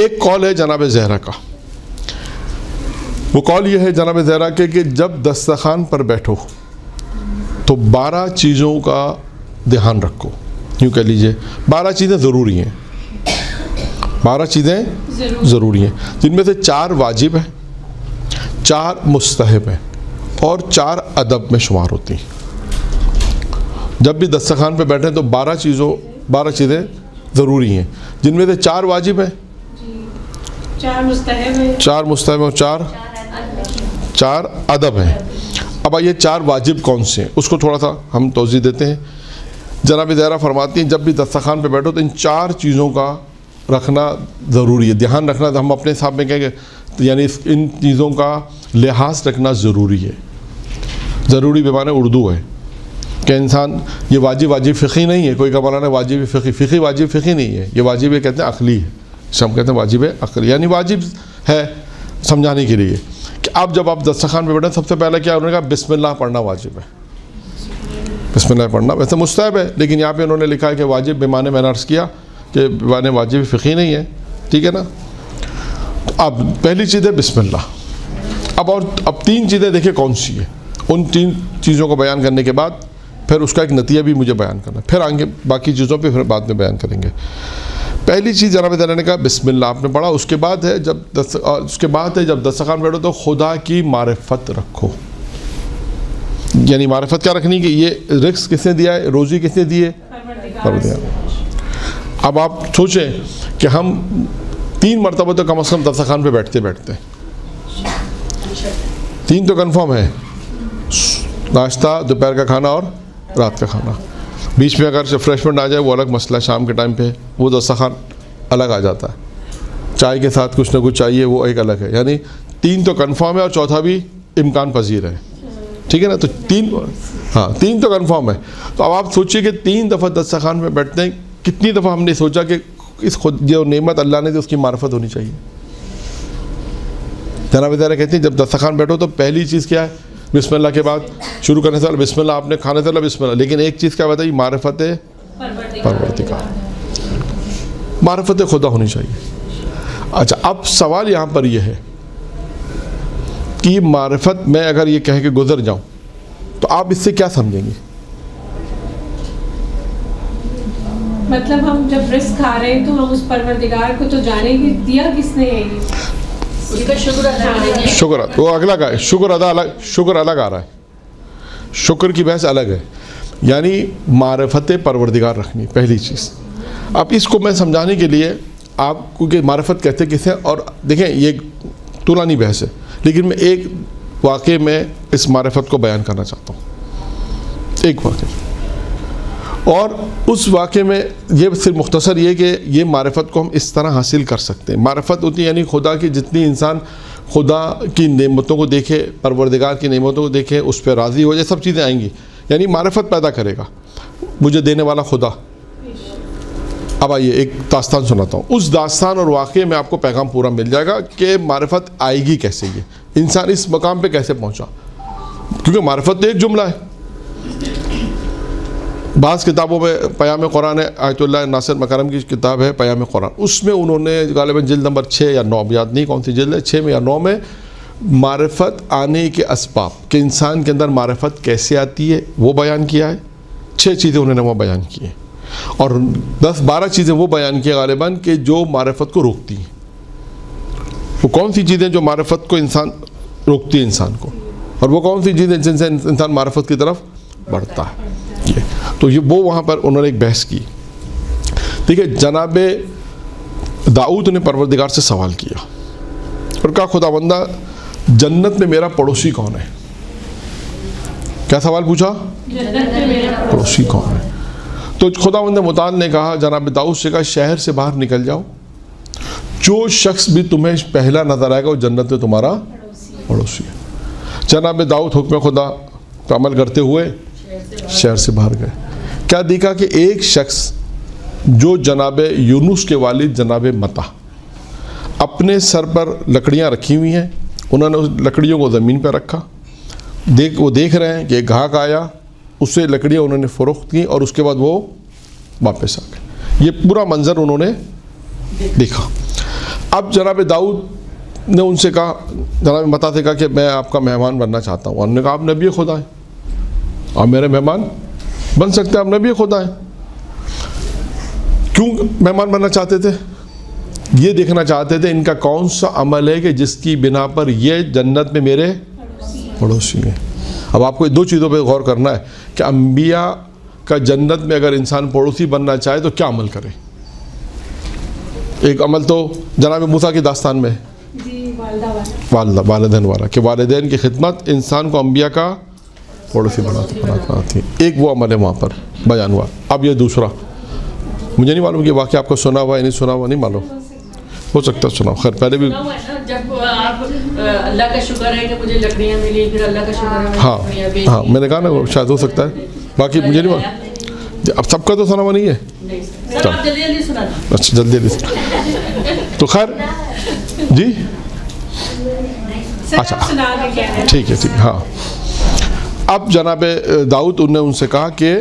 ایک قول ہے جناب زہرا کا، وہ قول یہ ہے جناب زہرا کے کہ جب دسترخوان پر بیٹھو تو 12 چیزوں کا دھیان رکھو، یوں کہہ لیجئے 12 چیزیں ضروری ہیں، 12 چیزیں ضروری ہیں، جن میں سے 4 واجب ہیں، 4 مستحب ہیں اور 4 ادب میں شمار ہوتی ہیں۔ جب بھی دسترخوان پہ بیٹھیں تو 12 چیزیں ضروری ہیں، جن میں سے 4 واجب ہیں، 4 مستحب اور 4 ادب ہیں۔ اب یہ 4 واجب کون سے ہیں اس کو تھوڑا سا ہم توضیح دیتے ہیں۔ جناب زہرا فرماتی ہیں جب بھی دسترخوان پہ بیٹھو تو ان 4 چیزوں کا رکھنا ضروری ہے، دھیان رکھنا، ہم اپنے حساب میں کہیں گے یعنی ان چیزوں کا لحاظ رکھنا ضروری ہے۔ ضروری بے معنی اردو ہے کہ انسان یہ واجب فقہی نہیں ہے، کوئی کا مولانا واجب فقہی واجب فقہی نہیں ہے، یہ واجب کہتے ہیں عقلی ہے، ہم کہتے ہیں واجب عقلی، یعنی واجب ہے سمجھانے کے لیے کہ اب جب آپ دسترخوان پہ بیٹھیں سب سے پہلے کیا انہوں نے کہا بسم اللہ پڑھنا واجب ہے، بسم اللہ پڑھنا ویسے مستحب ہے، لیکن یہاں پہ انہوں نے لکھا ہے کہ واجب بے معنی میں نے عرض کیا کہ بے معنی واجب فقہی نہیں ہے، ٹھیک ہے نا۔ اب پہلی چیز ہے بسم اللہ۔ اب 3 چیزیں دیکھیں کون سی ہے، ان 3 چیزوں کو بیان کرنے کے بعد پھر اس کا ایک نتیجہ بھی مجھے بیان کرنا ہے، پھر آگے باقی چیزوں پہ پھر بعد میں بیان کریں گے۔ پہلی چیز جناب زہرا نے کہا بسم اللہ آپ نے پڑھا، اس کے بعد ہے جب دسترخوان بیٹھو تو خدا کی معرفت رکھو، یعنی معرفت کیا رکھنی کہ یہ رزق کس نے دیا ہے، روزی کس نے دی ہے، پروردگار۔ اب آپ سوچیں کہ ہم 3 مرتبہ تو کم از کم دسترخوان پہ بیٹھتے 3 تو کنفرم ہے، ناشتہ، دوپہر کا کھانا اور رات کا کھانا، بیچ میں اگر ریفریشمنٹ آ جائے وہ الگ مسئلہ، شام کے ٹائم پہ وہ دسترخوان الگ آ جاتا ہے، چائے کے ساتھ کچھ نہ کچھ چاہیے وہ ایک الگ ہے، یعنی 3 تو کنفرم ہے اور چوتھا بھی امکان پذیر ہے، ٹھیک ہے نا۔ تو 3 تو کنفرم ہے۔ تو اب آپ سوچیے کہ 3 دفعہ دسترخوان پہ بیٹھتے ہیں، کتنی دفعہ ہم نے سوچا کہ اس خود جو نعمت اللہ نے دی اس کی معرفت ہونی چاہیے۔ جناب زہرا کہتے ہیں جب دسترخوان بیٹھو تو پہلی چیز کیا ہے، بسم اللہ کے بعد شروع کرنے سے پہلے بسم اللہ، آپ نے کھانے سے پہلے بسم اللہ، لیکن ایک چیز کیا بتائی، معرفت پروردگار، معرفت خدا ہونی چاہیے۔ اچھا اب سوال یہاں پر یہ ہے کہ معرفت میں اگر یہ کہہ کے گزر جاؤں تو آپ اس سے کیا سمجھیں گے؟ مطلب ہم جب رزق کھا رہے ہیں تو ہم اس پروردگار کو تو جانیں گے دیا کس نے ہے، اس کا شکر وہ اگلا کا ہے، شکر الگ آ رہا ہے، شکر کی بحث الگ ہے، یعنی معرفت پروردگار رکھنی پہلی چیز۔ اب اس کو میں سمجھانے کے لیے آپ کیونکہ معرفت کہتے کسے، اور دیکھیں یہ طولانی بحث ہے، لیکن میں ایک واقعے میں اس معرفت کو بیان کرنا چاہتا ہوں، ایک واقعہ، اور اس واقعے میں یہ صرف مختصر یہ کہ یہ معرفت کو ہم اس طرح حاصل کر سکتے ہیں۔ معرفت ہوتی ہے یعنی خدا کی جتنی انسان خدا کی نعمتوں کو دیکھے، پروردگار کی نعمتوں کو دیکھے، اس پہ راضی ہو جائے، سب چیزیں آئیں گی، یعنی معرفت پیدا کرے گا مجھے دینے والا خدا۔ اب آئیے ایک داستان سناتا ہوں، اس داستان اور واقعے میں آپ کو پیغام پورا مل جائے گا کہ معرفت آئے گی کیسے، یہ انسان اس مقام پہ کیسے پہنچا، کیونکہ معرفت تو ایک جملہ ہے۔ بعض کتابوں میں پیام قرآن ہے، آیت اللہ ناصر مکرم کی کتاب ہے پیام قرآن، اس میں انہوں نے غالباً جلد نمبر 6 یا 9 یاد نہیں کون سی جلد ہے، 6 میں یا 9 میں معرفت آنے کے اسباب کہ انسان کے اندر معرفت کیسے آتی ہے وہ بیان کیا ہے۔ 6 چیزیں انہوں نے وہ بیان کی ہیں، اور 10-12 چیزیں وہ بیان کی غالباً کہ جو معرفت کو روکتی ہیں۔ وہ کون سی چیزیں جو معرفت کو روکتی ہیں انسان کو، اور وہ کون سی چیزیں جن سے انسان معرفت کی طرف بڑھتا ہے، تو وہ وہاں پر انہوں نے ایک بحث کی۔ دیکھیں جناب داؤد نے پروردگار سے سوال کیا اور کہا خدا بندہ جنت میں میرا پڑوسی کون ہے؟ کیا سوال پوچھا؟ جنت میں میرا پڑوسی کون ہے؟ تو خدا بند متعال نے کہا جناب داؤد سے کہا شہر سے باہر نکل جاؤ، جو شخص بھی تمہیں پہلا نظر آئے گا وہ جنت میں تمہارا پڑوسی ہے۔ جناب داؤد حکم خدا پر عمل کرتے ہوئے شہر سے باہر گئے۔ کیا دیکھا کہ ایک شخص جو جناب یونس کے والد جناب متا اپنے سر پر لکڑیاں رکھی ہوئی ہیں، انہوں نے اس لکڑیوں کو زمین پہ رکھا، وہ دیکھ رہے ہیں کہ ایک گاہک آیا، اس سے لکڑیاں انہوں نے فروخت کی اور اس کے بعد وہ واپس آ گئے۔ یہ پورا منظر انہوں نے دیکھا۔ اب جناب داؤد نے ان سے کہا، جناب متا سے کہا کہ میں آپ کا مہمان بننا چاہتا ہوں. انہوں نے کہا آپ نبی خدا ہیں، آپ میرے مہمان بن سکتے ہیں، آپ نبی خدا ہیں. کیوں مہمان بننا چاہتے تھے؟ یہ دیکھنا چاہتے تھے ان کا کون سا عمل ہے کہ جس کی بنا پر یہ جنت میں میرے پڑوسی ہیں. اب آپ کو دو چیزوں پہ غور کرنا ہے کہ انبیاء کا جنت میں اگر انسان پڑوسی بننا چاہے تو کیا عمل کرے. ایک عمل تو جناب موسیٰ کی داستان میں جی والدہ والدین والا کہ والدین کی خدمت انسان کو انبیاء کا پڑوسی بناتی. ایک وہ عمل ہے وہاں پر بیان ہوا. اب یہ دوسرا، مجھے نہیں معلوم کہ واقعہ آپ کو سنا ہوا یا نہیں سنا ہوا، نہیں معلوم، ہو سکتا ہے سنا. خیر پہلے بھی جب آپ اللہ کا شکر ہے کہ مجھے لکڑیاں ملی، پھر اللہ کا شکر ہے ہاں ہاں میں نے کہا نا شاید ہو سکتا ہے، باقی مجھے نہیں معلوم. اب سب کا تو سنا ہوا نہیں ہے. سر آپ جلدی جلدی سنا دیں. اچھا جلدی جلدی تو خیر جی اچھا ٹھیک ہے ٹھیک. ہاں اب جناب داؤد انہوں نے ان سے کہا کہ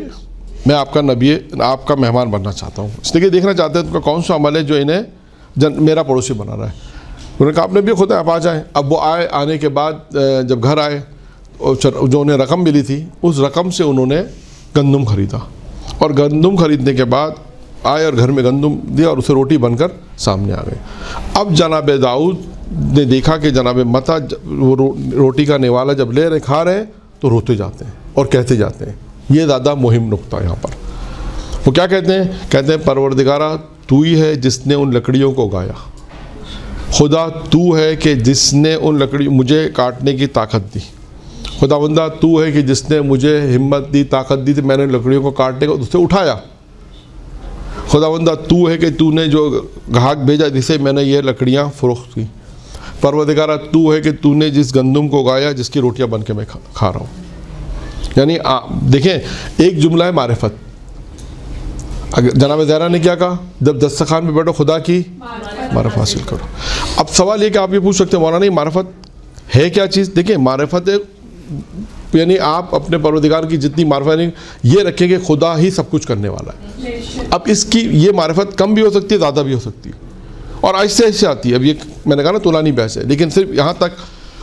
میں آپ کا نبی، آپ کا مہمان بننا چاہتا ہوں. اس لیے دیکھنا چاہتے ہیں ان کا کون سا عمل ہے جو انہیں میرا پڑوسی بنا رہا ہے. انہوں نے کہا آپ نبی خدا آپ آ جائیں. اب وہ آنے کے بعد جب گھر آئے جو انہیں رقم ملی تھی اس رقم سے انہوں نے گندم خریدا، اور گندم خریدنے کے بعد آئے اور گھر میں گندم دیا اور اسے روٹی بن کر سامنے آ گئے. اب جناب داؤد نے دیکھا کہ جناب متا وہ روٹی کا نوالا جب لے رہے کھا رہے ہیں تو روتے جاتے ہیں اور کہتے جاتے ہیں. یہ زیادہ مہم نقطہ یہاں پر. وہ کیا کہتے ہیں؟ کہتے ہیں پروردگارہ تو ہی ہے جس نے ان لکڑیوں کو اگایا، خدا تو ہے کہ جس نے ان لکڑیوں مجھے کاٹنے کی طاقت دی، خدا بندہ تو ہے کہ جس نے مجھے ہمت دی، طاقت دی، تو میں نے لکڑیوں کو کاٹنے کو اس سے اٹھایا. خدا بندہ تو ہے کہ تو نے جو گاہک بھیجا جسے میں نے یہ لکڑیاں فروخت کی. پروردگارہ تو ہے کہ تو نے جس گندم کو اگایا جس کی روٹیاں بن کے میں کھا رہا ہوں. یعنی دیکھیں ایک جملہ ہے معرفت. اگر جناب زہرا نے کیا کہا؟ جب دسترخوان پہ بیٹھو خدا کی معرفت حاصل کرو. اب سوال یہ کہ آپ یہ پوچھ سکتے ہیں مولانا یہ معرفت ہے کیا چیز؟ دیکھیں معرفت ہے یعنی آپ اپنے پروردگار کی جتنی معرفت یہ رکھیں کہ خدا ہی سب کچھ کرنے والا ہے. اب اس کی یہ معرفت کم بھی ہو سکتی ہے، زیادہ بھی ہو سکتی ہے، اور ایسے ایسے آتی ہے. اب یہ میں نے کہا نا طولانی بحث ہے، لیکن صرف یہاں تک.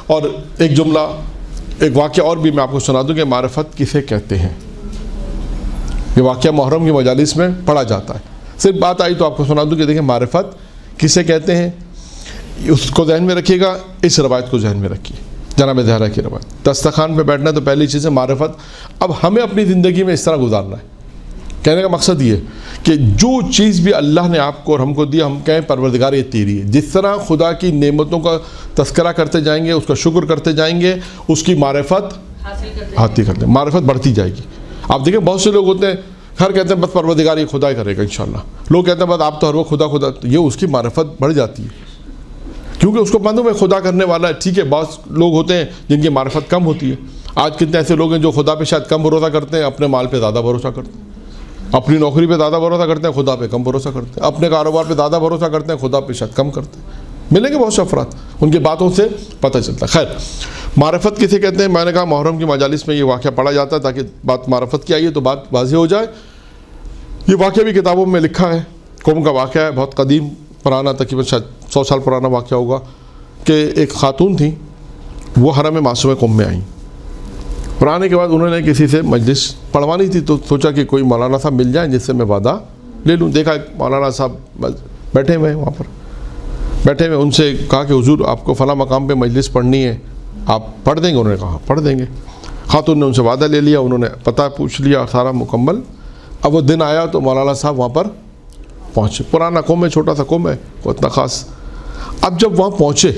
اور ایک جملہ ایک واقعہ اور بھی میں آپ کو سنا دوں کہ معرفت کسے کہتے ہیں. یہ واقعہ محرم کی مجالس میں پڑھا جاتا ہے. صرف بات آئی تو آپ کو سنا دوں کہ دیکھیں معرفت کسے کہتے ہیں. اس کو ذہن میں رکھیے گا، اس روایت کو ذہن میں رکھیے، جناب زہرا کی روایت. دسترخوان پہ بیٹھنا تو پہلی چیز ہے معرفت. اب ہمیں اپنی زندگی میں اس طرح گزارنا ہے. کہنے کا مقصد یہ کہ جو چیز بھی اللہ نے آپ کو اور ہم کو دیا ہم کہیں پروردگار یہ تیری ہے. جس طرح خدا کی نعمتوں کا تذکرہ کرتے جائیں گے، اس کا شکر کرتے جائیں گے، اس کی معرفت حاصل کرتے ہیں، معرفت بڑھتی جائے گی. آپ دیکھیں بہت سے لوگ ہوتے ہیں ہر کہتے ہیں بس پروردگار یہ خدا ہی کرے گا انشاءاللہ. لوگ کہتے ہیں بس آپ تو ہر وہ خدا خدا، یہ اس کی معرفت بڑھ جاتی ہے کیونکہ اس کو معلوم ہے خدا کرنے والا ہے. ٹھیک ہے بعض لوگ ہوتے ہیں جن کی معرفت کم ہوتی ہے. آج کتنے ایسے لوگ ہیں جو خدا پہ شاید کم بھروسہ کرتے ہیں، اپنے مال پہ زیادہ بھروسہ کرتے ہیں، اپنی نوکری پہ زیادہ بھروسہ کرتے ہیں، خدا پہ کم بھروسہ کرتے ہیں، اپنے کاروبار پہ زیادہ بھروسہ کرتے ہیں، خدا پہ شاید کم کرتے ہیں. ملیں گے بہت سے افراد، ان کی باتوں سے پتہ چلتا ہے. خیر معرفت کسے کہتے ہیں؟ میں نے کہا محرم کی مجالس میں یہ واقعہ پڑھا جاتا ہے تاکہ بات معرفت کی آئی ہے تو بات واضح ہو جائے. یہ واقعہ بھی کتابوں میں لکھا ہے، قوم کا واقعہ ہے، بہت قدیم پرانا، تقریباً شاید 100 سال پرانا واقعہ ہوگا کہ ایک خاتون تھیں، وہ حرم معصومہ قم میں آئیں. اور آنے کے بعد انہوں نے کسی سے مجلس پڑھوانی تھی تو سوچا کہ کوئی مولانا صاحب مل جائیں جس سے میں وعدہ لے لوں. دیکھا ایک مولانا صاحب بیٹھے ہوئے ہیں وہاں پر، بیٹھے ہوئے. ان سے کہا کہ حضور آپ کو فلاں مقام پہ مجلس پڑھنی ہے، آپ پڑھ دیں گے؟ انہوں نے کہا پڑھ دیں گے. خاتون نے ان سے وعدہ لے لیا، انہوں نے پتہ پوچھ لیا سارا مکمل. اب وہ دن آیا تو مولانا صاحب وہاں پر پہنچے. پرانا قوم ہے، چھوٹا سا قوم ہے، کوئی اتنا خاص. اب جب وہاں پہنچے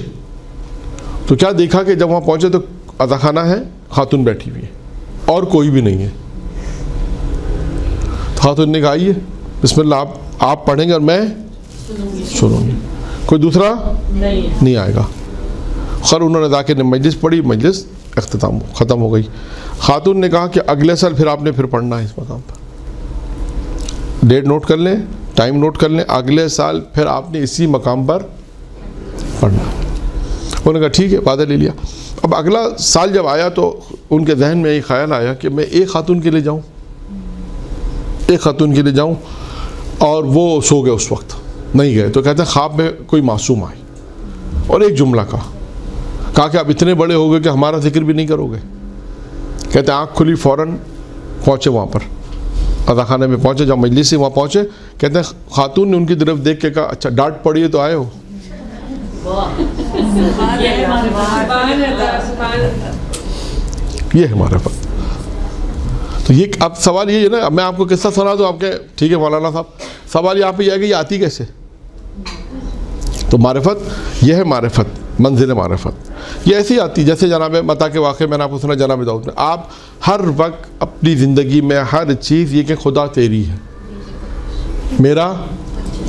تو کیا دیکھا کہ جب وہاں پہنچے تو عطا خانہ ہے، خاتون بیٹھی ہوئی ہے اور کوئی بھی نہیں ہے. خاتون نے کہا آئیے بسم اللہ آپ پڑھیں گے اور میں سنوں گی، کوئی دوسرا نہیں آئے گا. خیر انہوں نے جا کے مجلس پڑھی، مجلس ختم ہو گئی. خاتون نے کہا کہ اگلے سال پھر آپ نے پھر پڑھنا ہے اس مقام پر. ڈیٹ نوٹ کر لیں، ٹائم نوٹ کر لیں، اگلے سال پھر آپ نے اسی مقام پر پڑھنا. انہوں نے کہا ٹھیک ہے، وعدہ لے لیا. اب اگلا سال جب آیا تو ان کے ذہن میں یہ خیال آیا کہ میں ایک خاتون کے لیے جاؤں، ایک خاتون کے لیے جاؤں. اور وہ سو گئے، اس وقت نہیں گئے. تو کہتے ہیں خواب میں کوئی معصوم آئی. اور ایک جملہ کہا کہ آپ اتنے بڑے ہو گئے کہ ہمارا ذکر بھی نہیں کرو گے. کہتے ہیں آنکھ کھلی فوراً پہنچے وہاں پر قضا خانے میں پہنچے, جب مجلس سے وہاں پہنچے, کہتے ہیں خاتون نے ان کی طرف دیکھ کے کہا اچھا ڈانٹ پڑی ہے تو آئے ہو. یہ ہے معرفت. تو یہ اب سوال یہ ہے نا, میں آپ کو قصہ سنا دوں, آپ کے ٹھیک ہے مولانا صاحب, سوال یہاں پہ یہ ہے کہ یہ آتی کیسے؟ تو معرفت یہ ہے, معرفت منزل معرفت یہ ایسی آتی جیسے جناب متا کے واقعے میں نے آپ کو سنا جناب داؤد نے. آپ ہر وقت اپنی زندگی میں ہر چیز یہ کہ خدا تیری ہے, میرا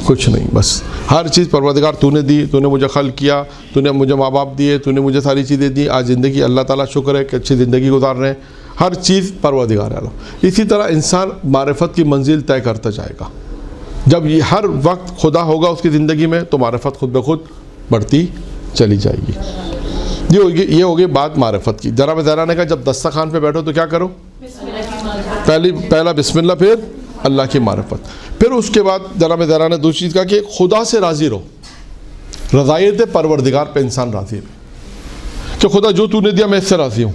کچھ نہیں, بس ہر چیز پروردگار تو نے دی, تو نے مجھے خلق کیا, تو نے مجھے ماں باپ دیے, تو نے مجھے ساری چیزیں دی, آج زندگی اللہ تعالیٰ شکر ہے کہ اچھی زندگی گزار رہے ہیں, ہر چیز پروردگار ہے. اسی طرح انسان معرفت کی منزل طے کرتا جائے گا. جب یہ ہر وقت خدا ہوگا اس کی زندگی میں تو معرفت خود بخود بڑھتی چلی جائے گی. یہ ہوگی بات معرفت کی. جناب زہرا نے کہا جب دسترخوان پہ بیٹھو تو کیا کرو؟ پہلا بسم اللہ, پھر اللہ کی معرفت. پھر اس کے بعد جناب زہرا نے دوسری چیز کہا کہ خدا سے راضی رہو. رضایت پروردگار پہ انسان راضی رہے کہ خدا جو تو نے دیا میں اس سے راضی ہوں.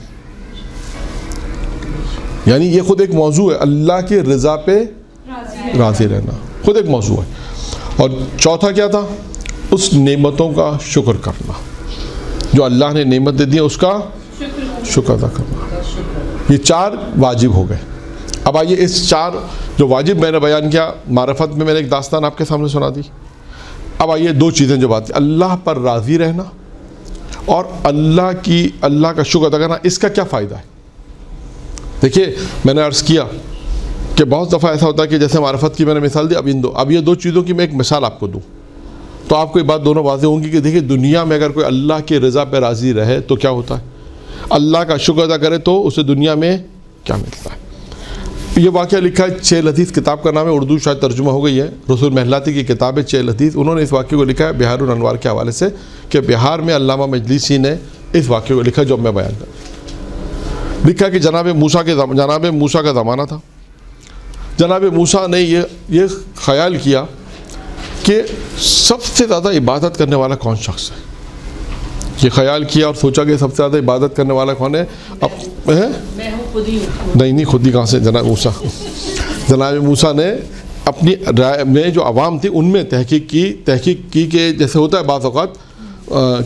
یعنی یہ خود ایک موضوع ہے, اللہ کی رضا پہ راضی رہنا خود ایک موضوع ہے. اور چوتھا کیا تھا؟ اس نعمتوں کا شکر کرنا, جو اللہ نے نعمت دے دی اس کا شکر ادا کرنا. یہ 4 واجب ہو گئے. اب آئیے اس 4 جو واجب میں نے بیان کیا معرفت میں, میں نے ایک داستان آپ کے سامنے سنا دی. اب آئیے 2 چیزیں جو بات, اللہ پر راضی رہنا اور اللہ کا شکر ادا کرنا. اس کا کیا فائدہ ہے؟ دیکھیے میں نے عرض کیا کہ بہت دفعہ ایسا ہوتا ہے کہ جیسے معرفت کی میں نے مثال دی, اب یہ 2 چیزوں کی میں ایک مثال آپ کو دوں تو آپ کو یہ بات دونوں واضح ہوں گی کہ دیکھیے دنیا میں اگر کوئی اللہ کی رضا پہ راضی رہے تو کیا ہوتا ہے, اللہ کا شکر ادا کرے تو اسے دنیا میں کیا ملتا ہے. یہ واقعہ لکھا ہے 6 لطیف, کتاب کا نام ہے, اردو شاید ترجمہ ہو گئی ہے, رسول محلاتی کی کتاب ہے 6 لطیف. انہوں نے اس واقعے کو لکھا ہے بہار الانوار کے حوالے سے کہ بہار میں علامہ مجلسی نے اس واقعے کو لکھا جو میں بیان کر لکھا کہ جناب موسیٰ کا زمانہ تھا. جناب موسیٰ نے یہ خیال کیا کہ سب سے زیادہ عبادت کرنے والا کون شخص ہے. یہ خیال کیا اور سوچا کہ سب سے زیادہ عبادت کرنے والا کون ہے. نہیں خود ہی کہاں سے. جناب موسیٰ نے اپنی رائے میں جو عوام تھی ان میں تحقیق کی کہ جیسے ہوتا ہے بعض اوقات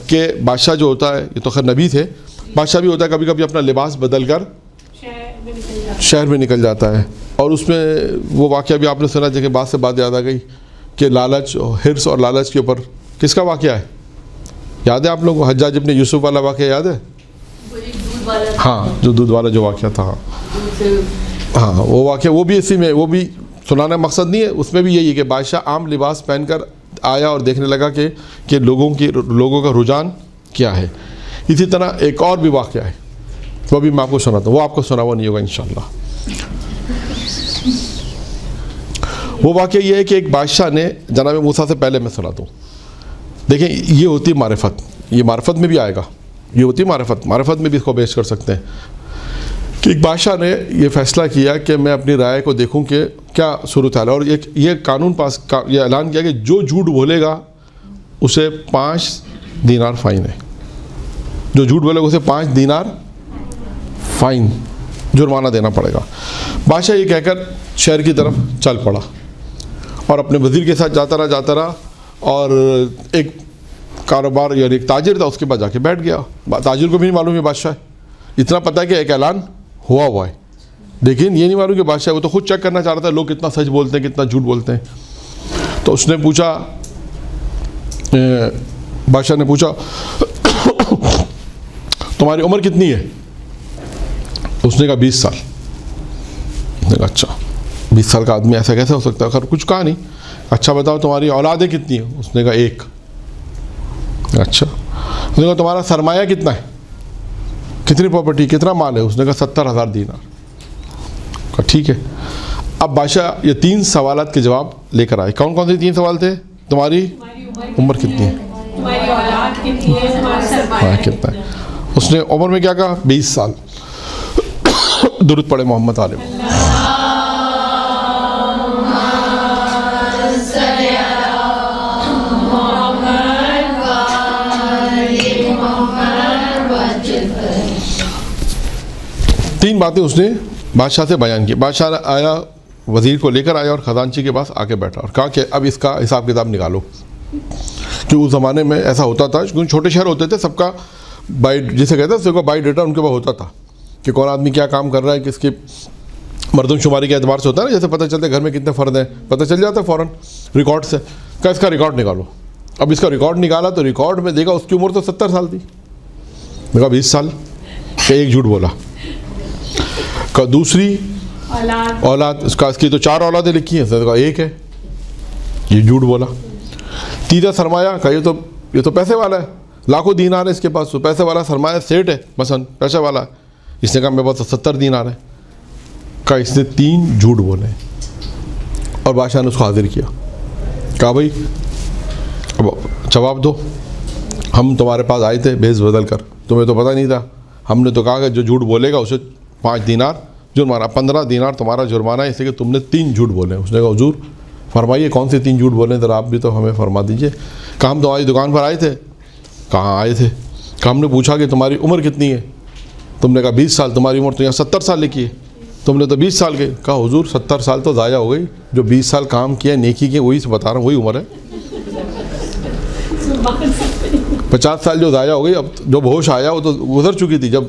کہ بادشاہ جو ہوتا ہے, یہ تو خیر نبی تھے, بادشاہ بھی ہوتا ہے کبھی کبھی اپنا لباس بدل کر شہر میں نکل جاتا ہے. اور اس میں وہ واقعہ بھی آپ نے سنا جگہ بات سے بات یاد آ گئی کہ لالچ, حرص اور لالچ کے اوپر کس کا واقعہ ہے یاد ہے آپ لوگوں کو؟ حجاج ابن یوسف والا واقعہ یاد ہے؟ ہاں جو دودھ والا جو واقعہ تھا, ہاں وہ واقعہ وہ بھی اسی میں, وہ بھی سنانا مقصد نہیں ہے, اس میں بھی یہی ہے کہ بادشاہ عام لباس پہن کر آیا اور دیکھنے لگا کہ لوگوں کا رجحان کیا ہے. اسی طرح ایک اور بھی واقعہ ہے, وہ بھی میں آپ کو سناتا ہوں, وہ آپ کو سنا ہوا نہیں ہوگا انشاءاللہ. وہ واقعہ یہ ہے کہ ایک بادشاہ نے جناب موسیٰ سے پہلے میں سنا دوں. دیکھیں یہ ہوتی معرفت, یہ معرفت میں بھی آئے گا, یہ ہوتی معرفت میں بھی اس کو پیش کر سکتے ہیں کہ ایک بادشاہ نے یہ فیصلہ کیا کہ میں اپنی رائے کو دیکھوں کہ کیا صورتحال ہے. اور یہ قانون یہ اعلان کیا کہ جو جھوٹ بولے گا اسے 5 دینار فائن ہے. جو جھوٹ بولے گا اسے 5 دینار فائن جرمانہ دینا پڑے گا. بادشاہ یہ کہہ کر شہر کی طرف چل پڑا اور اپنے وزیر کے ساتھ جاتا رہا اور ایک کاروبار یعنی ایک تاجر تھا, اس کے بعد جا کے بیٹھ گیا. تاجر کو بھی نہیں معلوم ہے بادشاہ ہے, اتنا پتہ ہے کہ ایک اعلان ہوا ہے, لیکن یہ نہیں معلوم کہ بادشاہ, وہ تو خود چیک کرنا چاہ رہا تھا لوگ کتنا سچ بولتے ہیں کتنا جھوٹ بولتے ہیں. تو اس نے پوچھا, بادشاہ نے پوچھا تمہاری عمر کتنی ہے؟ اس نے کہا 20 سال. اس نے کہا اچھا 20 سال کا آدمی ایسا کیسے ہو سکتا ہے؟ خیر کچھ کہا نہیں. اچھا بتاؤ تمہاری اولادیں کتنی ہیں؟ اس نے کہا 1. اچھا. اس نے کہا تمہارا سرمایہ کتنا ہے, کتنی پراپرٹی, کتنا مال ہے؟ اس نے کہا 70,000 دینار. کہا ٹھیک ہے. اب بادشاہ یہ 3 سوالات کے جواب لے کر آئے. کون کون سے 3 سوال تھے؟ تمہاری عمر کتنی ہے, تمہاری اولاد کتنی ہے, تمہارا سرمایہ کتنا ہے. اس نے عمر میں کیا کہا؟ 20 سال. درود پڑھے محمد علیہ. 3 باتیں اس نے بادشاہ سے بیان کی. بادشاہ آیا, وزیر کو لے کر آیا اور خزانچی کے پاس آ کے بیٹھا اور کہا کہ اب اس کا حساب کتاب نکالو. کہ اس زمانے میں ایسا ہوتا تھا, کیونکہ چھوٹے شہر ہوتے تھے, سب کا جسے کہتے ہیں سب کا بائی ڈیٹا ان کے پاس ہوتا تھا کہ کون آدمی کیا کام کر رہا ہے, کس کی مردم شماری کے اعتبار سے ہوتا ہے نا, جیسے پتہ چلتا ہے گھر میں کتنے فرد ہیں, پتہ چل جاتا ہے فوراً ریکارڈ سے. کہ اس کا ریکارڈ نکالو. اب اس کا ریکارڈ نکالا تو ریکارڈ میں دیکھا اس کی عمر تو 70 سال تھی. دیکھا 20 سال کہ ایک جھوٹ بولا. کہ دوسری اولاد اس کی تو 4 اولادیں لکھی ہیں, کہا ایک ہے, یہ جھوٹ بولا. تیسرا سرمایہ, کہ یہ تو پیسے والا ہے, لاکھوں دینار ہے اس کے پاس, تو پیسے والا سرمایہ سیٹ ہے, مثلا پیسے والا ہے. اس نے کہا میرے پاس 70 دینار ہے. کہا اس نے 3 جھوٹ بولے اور بادشاہ نے اس کو حاضر کیا. کہا بھائی جواب دو, ہم تمہارے پاس آئے تھے بھیس بدل کر, تمہیں تو پتہ نہیں تھا, ہم نے تو کہا کہ جو جھوٹ بولے گا اسے 5 دینار جرمانہ, 15 دینار تمہارا جرمانہ ہے, اس لیے کہ تم نے 3 جھوٹ بولے. اس نے کہا حضور فرمائیے کون سے 3 جھوٹ بولے ہیں, ذرا آپ بھی تو ہمیں فرما دیجئے. کہا ہم تمہاری دکان پر آئے تھے. کہاں آئے تھے؟ کہ ہم نے پوچھا کہ تمہاری عمر کتنی ہے, تم نے کہا 20 سال, تمہاری عمر تو یہاں 70 سال لکھی ہے, تم نے تو 20 سال کے. کہا حضور 70 سال تو ضائع ہو گئی, جو 20 سال کام کیا نیکی کے وہی سے بتا رہا ہوں, وہی عمر ہے. 50 سال جو ضائع ہو گئی, اب جو ہوش آیا وہ تو گزر چکی تھی. جب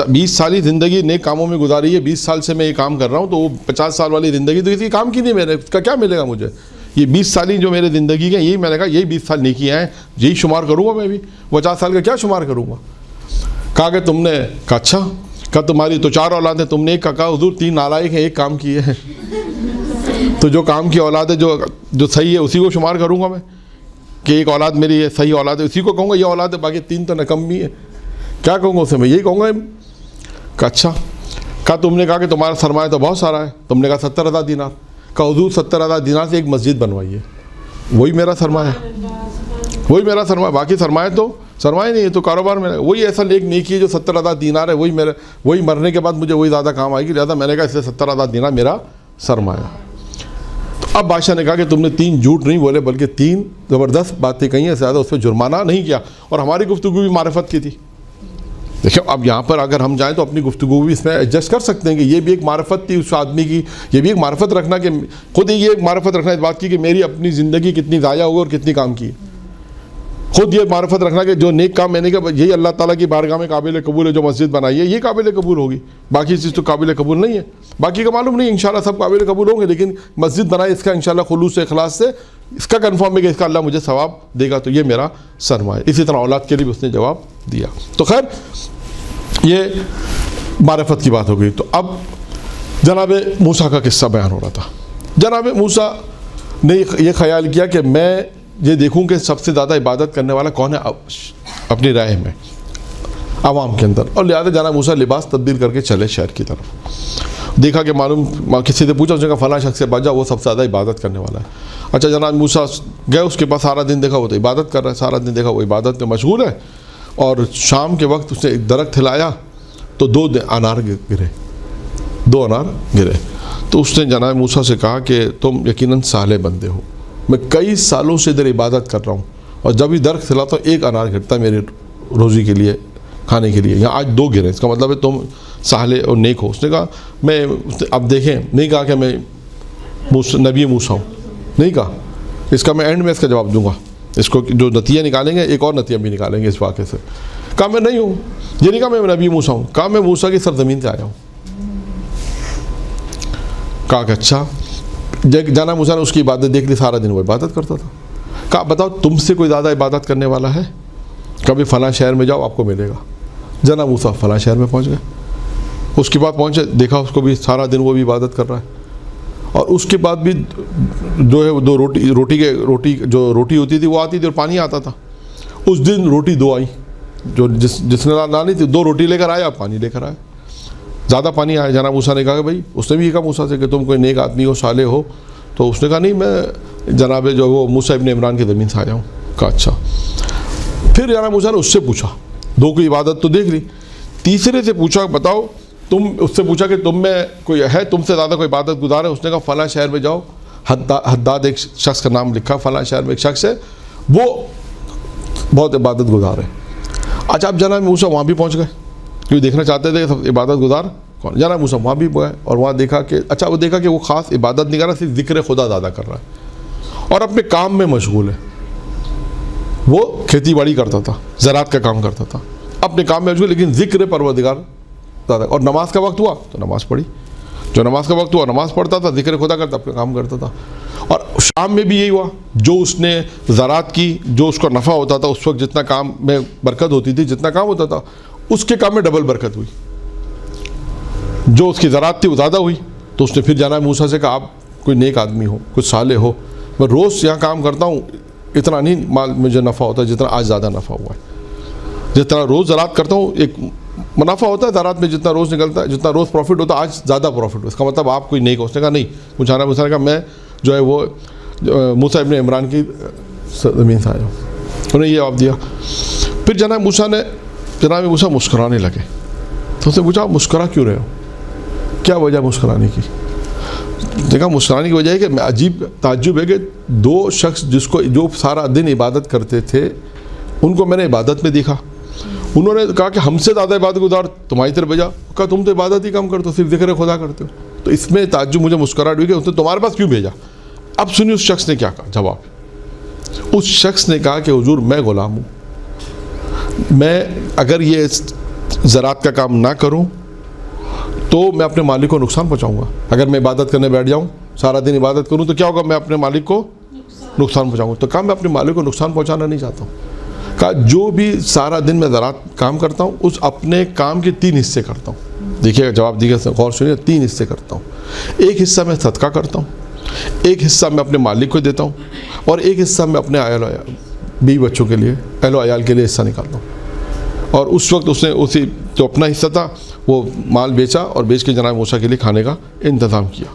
20 سال ہی زندگی نیک کاموں میں گزاری ہے, 20 سال سے میں یہ کام کر رہا ہوں, تو وہ 50 سال والی زندگی تو کسی کام کی نہیں, میرے اس کا کیا ملے گا مجھے. یہ 20 سال ہی جو میرے زندگی کے, یہی میں نے کہا یہی 20 سال نیکیاں ہیں, یہی شمار کروں گا میں بھی, 50 سال کا کیا شمار کروں گا. کہا کہ تم نے, کہا اچھا, کہا تمہاری تو 4 اولاد ہیں, تم نے ایک. کہا حضور 3 نالائق ہیں, ایک کام کیے ہیں. تو جو کام کی اولاد ہے جو صحیح ہے اسی کو شمار کروں گا میں, کہ ایک اولاد میری ہے صحیح اولاد ہے, اسی کو کہوں گا یہ اولاد ہے, باقی 3 تو نکمی ہے, کیا کہوں گا اسے, میں یہی کہوں گا. کہا اچھا. کہا تم نے کہا کہ تمہارا سرمایہ تو بہت سارا ہے, تم نے کہا 70,000 دینار. کہا حضور 70,000 دینار سے ایک مسجد بنوائیے, وہی میرا سرمایہ ہے, وہی میرا سرمایہ. باقی سرمایہ تو سرمایہ نہیں ہے, تو کاروبار میں وہی ایسا نیک نیکی ہے جو 70,000 دینار ہے, وہی مرنے کے بعد مجھے وہی زیادہ کام آئے گی. لہٰذا میں نے کہا اس لیے 70,000 دینار میرا سرمایہ. اب بادشاہ نے کہا کہ تم نے 3 جھوٹ نہیں بولے بلکہ 3 زبردست باتیں کہی ہیں, زیادہ اس پہ جرمانہ نہیں کیا, اور ہماری گفتگو بھی معرفت کی تھی. دیکھیں اب یہاں پر اگر ہم جائیں تو اپنی گفتگو بھی اس میں ایڈجسٹ کر سکتے ہیں کہ یہ بھی ایک معرفت تھی اس آدمی کی, یہ بھی ایک معرفت رکھنا, کہ خود ہی یہ ایک معرفت رکھنا اس بات کی کہ میری اپنی زندگی کتنی ضائع ہوگی اور کتنی کام کی. خود یہ معرفت رکھنا کہ جو نیک کام میں نے کہا یہی اللہ تعالیٰ کی بارگاہ میں قابل قبول ہے, جو مسجد بنائی ہے یہ قابل قبول ہوگی, باقی چیز تو قابل قبول نہیں ہے. باقی کا معلوم نہیں, انشاءاللہ سب قابل قبول ہوں گے, لیکن مسجد بنائی اس کا انشاءاللہ خلوص سے اخلاص سے, اس کا کنفرم ہے کہ اس کا اللہ مجھے ثواب دے گا, تو یہ میرا سرمایہ. اسی طرح اولاد کے لیے بھی اس نے جواب دیا. تو خیر یہ معرفت کی بات ہو گئی. تو اب جناب موسیٰ کا قصہ بیان ہو رہا تھا. جناب موسیٰ نے یہ خیال کیا کہ میں یہ دیکھوں کہ سب سے زیادہ عبادت کرنے والا کون ہے اپنی رائے میں عوام کے اندر, اور لہٰذا جناب موسیٰ لباس تبدیل کر کے چلے شہر کی طرف. دیکھا کہ معلوم کسی سے پوچھا, اس نے کہا فلاں شخص سے بچا, وہ سب سے زیادہ عبادت کرنے والا ہے. اچھا جناب موسیٰ گئے اس کے پاس, سارا دن دیکھا وہ تو عبادت کر رہا ہے, سارا دن دیکھا وہ عبادت میں مشغول ہے, اور شام کے وقت اس نے ایک درخت ہلایا تو 2 انار گرے, 2 انار گرے. تو اس نے جناب موسیٰ سے کہا کہ تم یقیناً صالح بندے ہو, میں کئی سالوں سے ادھر عبادت کر رہا ہوں, اور جب بھی درخت ہلاتا ہوں 1 انار گرتا ہے میرے روزی کے لیے, کھانے کے لیے, یہاں آج 2 گرے, اس کا مطلب ہے تم صالح اور نیک ہو. اس نے کہا میں, اب دیکھیں نہیں کہا کہ میں نبی موسیٰ ہوں, نہیں کہا, اس کا میں اینڈ میں اس کا جواب دوں گا, اس کو جو نتیجہ نکالیں گے ایک اور نتیجہ بھی نکالیں گے اس واقعے سے. کہا میں نہیں ہوں, یہ نہیں کہا میں نبی موسیٰ ہوں, کہا میں موسیٰ کی سرزمین سے آیا ہوں. کہا کہ اچھا. جانا موسیٰ نے اس کی عبادت دیکھ لی, سارا دن وہ عبادت کرتا تھا. کہا بتاؤ تم سے کوئی زیادہ عبادت کرنے والا ہے, کبھی فلاں شہر میں جاؤ آپ کو ملے گا. جانا موسیٰ فلاں شہر میں پہنچ گئے, اس کے بعد پہنچے, دیکھا اس کو بھی سارا دن وہ بھی عبادت کر رہا ہے, اور اس کے بعد بھی جو ہے وہ 2 روٹی جو روٹی ہوتی تھی وہ آتی تھی اور پانی آتا تھا. اس دن روٹی 2 آئی, جو جس نے لانی تھی 2 روٹی لے کر آیا, پانی لے کر آیا, زیادہ پانی آیا. جناب موسیٰ نے کہا کہ بھائی, اس نے بھی کہا موسیٰ سے کہ تم کوئی نیک آدمی ہو, صالح ہو, تو اس نے کہا نہیں میں جناب جو وہ موسیٰ ابن عمران کی زمین سے آیا ہوں. کہا اچھا. پھر جناب موسیٰ نے اس سے پوچھا, 2 کی عبادت تو دیکھ لی, تیسرے سے پوچھا بتاؤ تم, اس سے پوچھا کہ تم میں کوئی ہے تم سے زیادہ کوئی عبادت گزار ہے. اس نے کہا فلاں شہر میں جاؤ, حداد ایک شخص کا نام لکھا, فلاں شہر میں ایک شخص ہے وہ بہت عبادت گزار ہے. اچھا اب جناب موسیٰ وہاں بھی پہنچ گئے, کیونکہ دیکھنا چاہتے تھے کہ عبادت گزار کون؟ جناب موسیٰ وہاں بھی گئے اور وہاں دیکھا کہ اچھا وہ دیکھا کہ وہ خاص عبادت نہیں کر رہا، صرف ذکر خدا زیادہ کر رہا ہے اور اپنے کام میں مشغول ہے. وہ کھیتی باڑی کرتا تھا، زراعت کا کام کرتا تھا، اپنے کام میں مشغول، لیکن ذکر پروردگار زیادہ. اور نماز کا وقت ہوا تو نماز پڑھی، جو نماز کا وقت ہوا نماز پڑھتا تھا، ذکر خدا کرتا، اپنا کام کرتا تھا. اور شام میں بھی یہی ہوا، جو اس نے زراعت کی، جو اس کو نفع ہوتا تھا اس وقت، جتنا کام میں برکت ہوتی تھی، جتنا کام ہوتا تھا اس کے کام میں ڈبل برکت ہوئی. جو اس کی زراعت تھی وہ زیادہ ہوئی. تو اس نے پھر جناب موسیٰ سے کہا آپ کوئی نیک آدمی ہو، کچھ صالح ہو، میں روز یہاں کام کرتا ہوں، اتنا نہیں مال مجھے نفع ہوتا جتنا آج زیادہ نفع ہوا ہے. جتنا روز زراعت کرتا ہوں ایک منافع ہوتا ہے زراعت میں، جتنا روز نکلتا ہے، جتنا روز پروفٹ ہوتا ہے آج زیادہ پروفٹ ہو. اس کا مطلب آپ کوئی نیک ہو. اس نے کہا نہیں. جناب موسیٰ نے کہا میں جو ہے وہ موسیٰ ابن عمران کی زمین سے آیا ہوں. انہیں یہ جواب دیا. پھر جناب موسیٰ مسکرانے لگے. تو اس نے پوچھا مسکرا کیوں رہے ہو، کیا وجہ مسکرانے کی؟ دیکھا مسکرانے کی وجہ ہے کہ عجیب تعجب ہے کہ دو شخص جو سارا دن عبادت کرتے تھے ان کو میں نے عبادت میں دیکھا. انہوں نے کہا کہ ہم سے زیادہ عبادت گزار تمہاری طرف بھیجا. کہا تم تو عبادت ہی کم کرتے ہو، صرف ذکر خدا کرتے ہو. تو اس میں تعجب مجھے مسکراہٹ ہوئی کہ اس نے تمہارے پاس کیوں بھیجا. اب سنیے اس شخص نے کیا کہا. جواب اس شخص نے کہا کہ حضور میں غلام ہوں، میں اگر یہ زراعت کا کام نہ کروں تو میں اپنے مالک کو نقصان پہنچاؤں گا. اگر میں عبادت کرنے بیٹھ جاؤں، سارا دن عبادت کروں تو کیا ہوگا، میں اپنے مالک کو نقصان پہنچاؤں گا. تو کہا میں اپنے مالک کو نقصان پہنچانا نہیں چاہتا ہوں. کہا جو بھی سارا دن میں زراعت کام کرتا ہوں اس اپنے کام کے 3 حصے کرتا ہوں. دیکھیے جواب دیکھیے غور سنیے. 3 حصے کرتا ہوں. ایک حصہ میں صدقہ کرتا ہوں، ایک حصہ میں اپنے مالک کو دیتا ہوں، اور ایک حصہ میں اپنے بیوی بچوں کے لیے، اہل و عیال کے لیے حصہ نکالتا ہوں. اور اس وقت اس نے اسی جو اپنا حصہ تھا وہ مال بیچا اور بیچ کے جناب موسیٰ کے لیے کھانے کا انتظام کیا.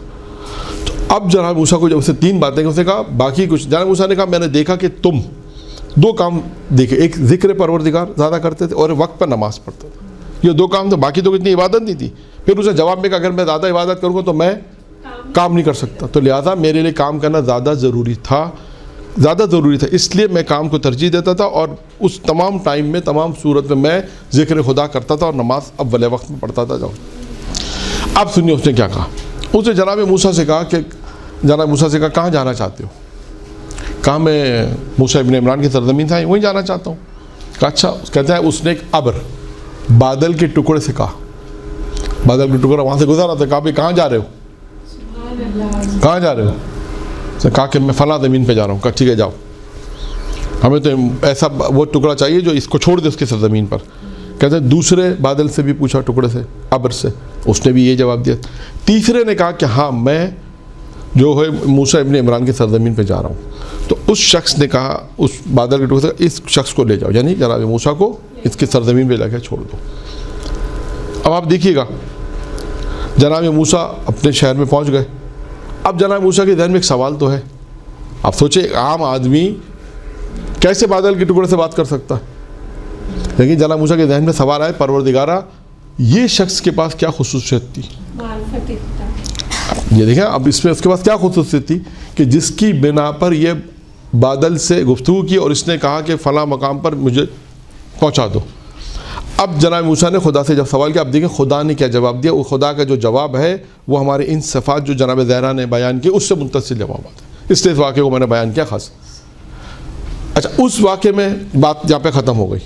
تو اب جناب موسیٰ کو جب اسے 3 باتیں اس نے کہا باقی کچھ. جناب موسیٰ نے کہا میں نے دیکھا کہ تم 2 کام دیکھے، ایک ذکر پروردگار زیادہ کرتے تھے اور وقت پر نماز پڑھتے تھے. یہ 2 کام تھے، باقی تو اتنی عبادت نہیں تھی. پھر اسے جواب میں کہا اگر میں زیادہ عبادت کروں گا تو میں کام نہیں کر سکتا، تو لہٰذا میرے لیے کام کرنا زیادہ ضروری تھا. اس لیے میں کام کو ترجیح دیتا تھا اور اس تمام ٹائم میں، تمام صورت میں ذکر خدا کرتا تھا اور نماز اول وقت میں پڑھتا تھا. جاؤ اب سنیے اس نے کیا کہا. اس نے جناب موسیٰ سے کہا کہاں جانا چاہتے ہو؟ کہا میں موسیٰ ابن عمران کی سرزمین سے وہیں جانا چاہتا ہوں. کہا اچھا. کہتا ہے اس نے ایک ابر بادل کے ٹکڑے سے کہا، بادل کے ٹکڑا وہاں سے گزارا تھا. کہا بھائی کہاں جا رہے ہو، کہاں جا رہے ہو؟ کہا کہ میں فلاں زمین پہ جا رہا ہوں. کہا ٹھیک ہے جاؤ، ہمیں تو ایسا وہ ٹکڑا چاہیے جو اس کو چھوڑ دے اس کی سرزمین پر. کہتے ہیں دوسرے بادل سے بھی پوچھا، ٹکڑے سے، ابر سے، اس نے بھی یہ جواب دیا. تیسرے نے کہا کہ ہاں میں جو ہے موسیٰ ابن عمران کی سرزمین پہ جا رہا ہوں. تو اس شخص نے کہا اس بادل کے ٹکڑے سے اس شخص کو لے جاؤ، یعنی جناب موسیٰ کو اس کی سرزمین پہ جا کے چھوڑ دو. اب آپ دیکھیے گا جناب موسیٰ اپنے شہر میں پہنچ گئے. اب جناب موسیٰ کے ذہن میں ایک سوال تو ہے. آپ سوچیں ایک عام آدمی کیسے بادل کے ٹکڑے سے بات کر سکتا ہے؟ لیکن جناب موسیٰ کے ذہن میں سوال آئے پروردگارہ یہ شخص کے پاس کیا خصوصیت تھی؟ یہ دیکھیں اب اس میں اس کے پاس کیا خصوصیت تھی کہ جس کی بنا پر یہ بادل سے گفتگو کی اور اس نے کہا کہ فلاں مقام پر مجھے پہنچا دو. اب جناب موسیٰ نے خدا سے جب سوال کیا، اب دیکھیں خدا نے کیا جواب دیا. وہ خدا کا جو جواب ہے وہ ہمارے ان صفات جو جناب زہرا نے بیان کی اس سے متصل جوابات ہیں. اس لیے اس واقعے کو میں نے بیان کیا خاص. اچھا اس واقعے میں بات یہاں پہ ختم ہو گئی.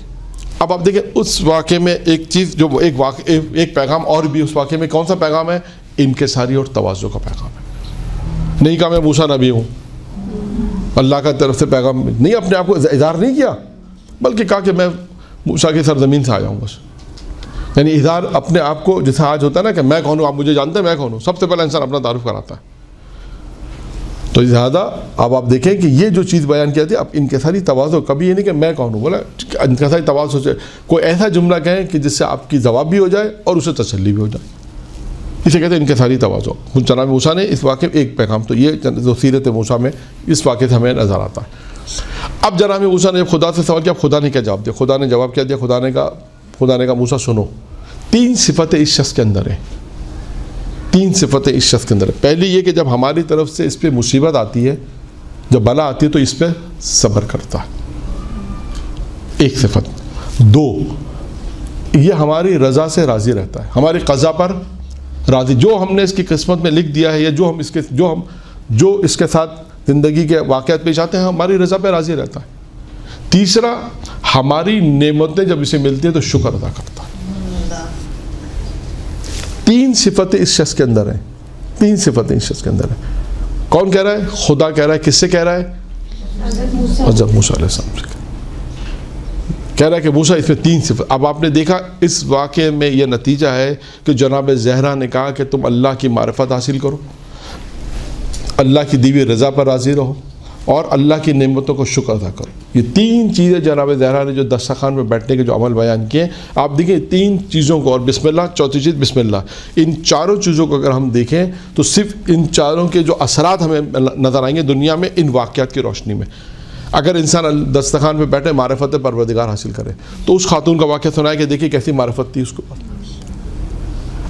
اب آپ دیکھیں اس واقعے میں ایک چیز جو ایک پیغام اور بھی اس واقعے میں. کون سا پیغام ہے؟ انکساری اور تواضع کا پیغام ہے. نہیں کہا میں موسیٰ نبی ہوں، اللہ کا طرف سے پیغام نہیں، اپنے آپ کو اظہار نہیں کیا، بلکہ کہا کہ میں موسیٰ کی سرزمین سے آیا ہوں بس. یعنی اظہار اپنے آپ کو جیسا آج ہوتا ہے نا کہ میں کون ہوں، آپ مجھے جانتے ہیں میں کون ہوں. سب سے پہلے انسان اپنا تعارف کراتا ہے. تو لہٰذا اب آپ دیکھیں کہ یہ جو چیز بیان کی جاتی ہے اب انکساری تواضع. کبھی یہ نہیں کہ میں کون ہوں، بولا انکساری تواضع سے کوئی ایسا جملہ کہیں کہ جس سے آپ کی جواب بھی ہو جائے اور اسے تسلی بھی ہو جائے. اسے کہتے ہیں انکساری تواضع. جناب موسیٰ نے اس واقعے میں ایک پیغام تو یہ جو سیرت موسیٰ میں اس واقعے سے ہمیں نظر آتا ہے. اب جناب موسیٰ نے جب خدا سے سوال کیا، خدا نے کیا جواب دیا؟ خدا نے جواب کیا دیا؟ خدا نے کہا موسیٰ سنو، 3 صفتیں اس شخص کے اندر ہیں. 3 صفتیں اس شخص کے اندر ہے. پہلی یہ کہ جب ہماری طرف سے اس پہ مصیبت آتی ہے، جب بلا آتی ہے تو اس پہ صبر کرتا ہے. ایک صفت. 2 یہ ہماری رضا سے راضی رہتا ہے، ہماری قضا پر راضی. جو ہم نے اس کی قسمت میں لکھ دیا ہے یا جو اس کے ساتھ زندگی کے واقعات پیش آتے ہیں ہماری رضا پہ راضی رہتا ہے. تیسرا ہماری نعمتیں جب اسے ملتی ہیں تو شکر ادا کرتا ہے. 3 صفتیں اس شخص کے اندر ہیں. 3 صفتیں اس شخص کے اندر ہیں. کون کہہ رہا ہے؟ خدا کہہ رہا ہے. کس سے کہہ رہا ہے؟ حضرت موسیٰ علیہ السلام سے کہہ رہا ہے کہ موسیٰ اس میں 3 صفت. اب آپ نے دیکھا اس واقعے میں یہ نتیجہ ہے کہ جناب زہرا نے کہا کہ تم اللہ کی معرفت حاصل کرو, اللہ کی دی ہوئی رضا پر راضی رہو اور اللہ کی نعمتوں کو شکر ادا کرو. یہ 3 چیزیں جناب زہرا نے جو دسترخوان میں بیٹھنے کے جو عمل بیان کیے, آپ دیکھیں 3 چیزوں کو, اور بسم اللہ, چوتھی چیز بسم اللہ, ان چاروں چیزوں کو اگر ہم دیکھیں تو صرف ان چاروں کے جو اثرات ہمیں نظر آئیں گے دنیا میں ان واقعات کی روشنی میں. اگر انسان دسترخوان پہ بیٹھے معرفت پروردگار حاصل کرے تو اس خاتون کا واقعہ سنائے کہ دیکھیے کیسی معرفت تھی اس کو.